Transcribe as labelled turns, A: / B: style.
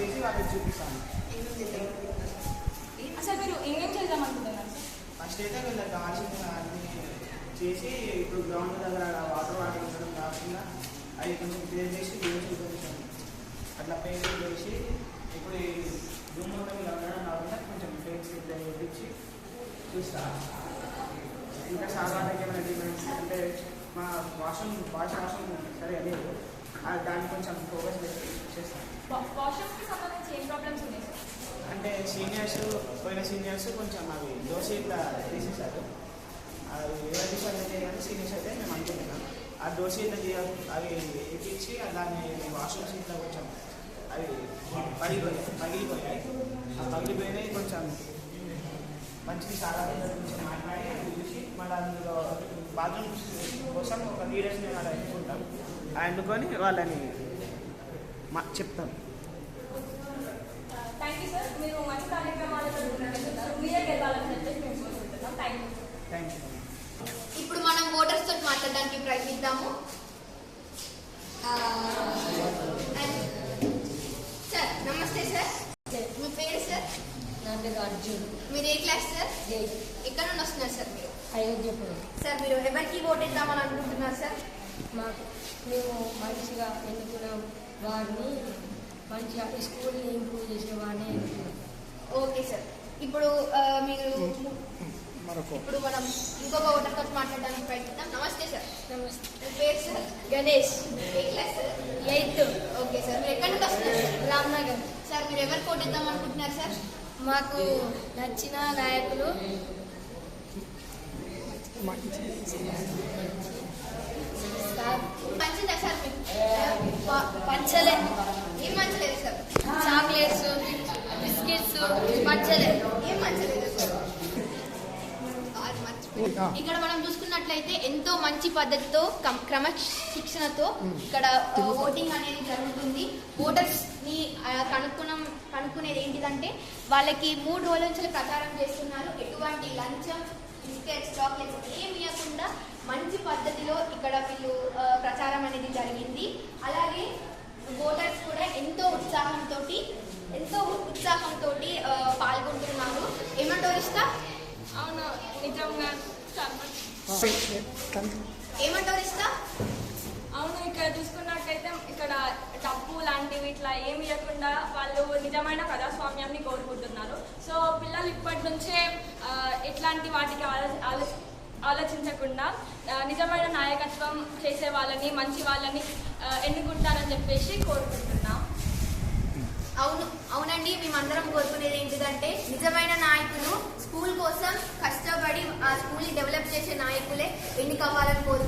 A: చేసి వాళ్ళకి చూపిస్తాను.
B: అసలు మీరు ఏమేం చేద్దాం అనుకుంటున్నారు?
A: ఫస్ట్ అయితే వీళ్ళకి కావాల్సిన అన్ని చేసి ఇప్పుడు గ్రౌండ్ దగ్గర వాటర్ ఉండడం కాకుండా అవి కొంచెం క్లియర్ చేసి గేమ్స్ కొంచెం అట్లా పెయింట్ చేసి ఇప్పుడు ఈ రూమ్ మొత్తం ఇలా ఉండడం కాకుండా కొంచెం పెయింట్స్ ఇట్లా వేయించి చూస్తాను. ఇంకా సాధారణంగా ఏమైనా డిమాండ్స్ అంటే మా వాష్రూమ్ సరిగా లేదు, దాన్ని కొంచెం ఫోకస్ పెట్టి చేస్తాను.
B: వాష్రూమ్కి సంబంధించి ఏం ప్రాబ్లమ్స్ ఉన్నాయి సార్?
A: అంటే పోయిన సీనియర్స్ కొంచెం అవి దోశ ఇట్లా తీసేశారు. అవి ఎవరి అయితే కానీ సీనియర్స్ అయితే మేము అనుకుంటున్నాం ఆ దోశ ఇట్లా అవి ఎక్కించి దాన్ని వాష్రూమ్స్ ఇట్లా కొంచెం అవి పగిలిపోయాయి. ఆ పగిలిపోయినాయి కొంచెం మంచిది చాలా కొంచెం మాట్లాడి అది చూసి మళ్ళీ అందులో బాత్రూమ్ కోసం ఒక లీడర్స్ మేము అలా ఎన్నుకుంటాం. ఎన్నుకొని వాళ్ళని చెప్తాం.
B: Thank you sir. మీరు మంచి కార్యక్రమాలతో మీరే గెలవాలని చెప్పేసి మేము కోరుకుంటున్నాం. Thank you.
C: ఇప్పుడు మనం ఓటర్స్ తోటి మాట్లాడడానికి ప్రయత్నిద్దాము. సార్ నమస్తే సార్, మీ పేరు సార్?
D: నా పేరు అర్జున్.
C: మీరు ఏ క్లాస్ సార్?
D: 8.
C: ఎక్కడ నుండి వస్తున్నారు సార్ మీరు?
D: అయోధ్యపురం.
C: సార్ మీరు ఎవరికి ఓట్ ఇద్దామని అనుకుంటున్నారు సార్?
D: మేము మంచిగా ఎన్నుకున్న వారిని, మంచిగా స్కూల్ని ఇంప్రూవ్ చేసే వారిని ఎన్నుకున్నాం.
C: Okay sir. ఇప్పుడు మనం ఇంకొక ఓటర్ తోటి మాట్లాడడానికి ప్రయత్నిద్దాం. నమస్తే సార్.
D: నమస్తే.
C: మీ పేరు సార్?
D: గణేష్.
C: ఏ క్లాస్ సార్?
D: 8.
C: Okay sir. మీరు ఎక్కడి నుండి వస్తున్నారు సార్?
D: రామ్నగర్.
C: సార్ మీరు ఎవరికి ఓట్ ఇద్దాం అనుకుంటున్నారు సార్?
D: మాకు నచ్చిన నాయకులు
C: పంచిందా సార్ మీకు?
D: పంచలే.
C: ఏం మంచలేదు సార్?
D: చాక్లెట్స్, బిస్కెట్స్ పంచలే.
C: ఏం మంచలేదు సార్? ఇక్కడ మనం చూసుకున్నట్లయితే ఎంతో మంచి పద్ధతితో క్రమశిక్షణతో ఇక్కడ ఓటింగ్ అనేది జరుగుతుంది. ఓటర్స్ ని కనుక్కునేది ఏంటిదంటే వాళ్ళకి 3 రోజుల నుంచి ప్రచారం చేస్తున్నారు. ఎటువంటి లంచం, బిస్కెట్స్, చాక్లెట్స్ ఏమి ఇవ్వకుండా మంచి పద్ధతిలో ఇక్కడ వీళ్ళు ప్రచారం అనేది జరిగింది. అలాగే ఓటర్స్ కూడా ఎంతో ఉత్సాహంతో పాల్గొంటున్నారు. ఏమంటారు ఇస్తా?
B: అవును, నిజంగా
C: ఏమంటారు ఇస్తా?
B: అవును, ఇక్కడ చూసుకున్నట్టయితే ఇక్కడ డబ్బు లాంటివి ఇట్లా ఏమి ఇవ్వకుండా వాళ్ళు నిజమైన ప్రజాస్వామ్యాన్ని కోరుకుంటున్నారు. సో పిల్లలు ఇప్పటి నుంచే ఎట్లాంటి వాటికి ఆలోచించకుండా నిజమైన నాయకత్వం చేసే వాళ్ళని, మంచి వాళ్ళని ఎన్నుకుంటారని చెప్పేసి కోరుకుంటున్నాం.
C: అవునండి, మేమందరం కోరుకునేది ఏంటిదంటే నిజమైన నాయకులు స్కూల్ కోసం కష్టపడి ఆ స్కూల్ని డెవలప్ చేసే నాయకులే ఎన్నికవ్వాలని కోరుకుంటున్నాం.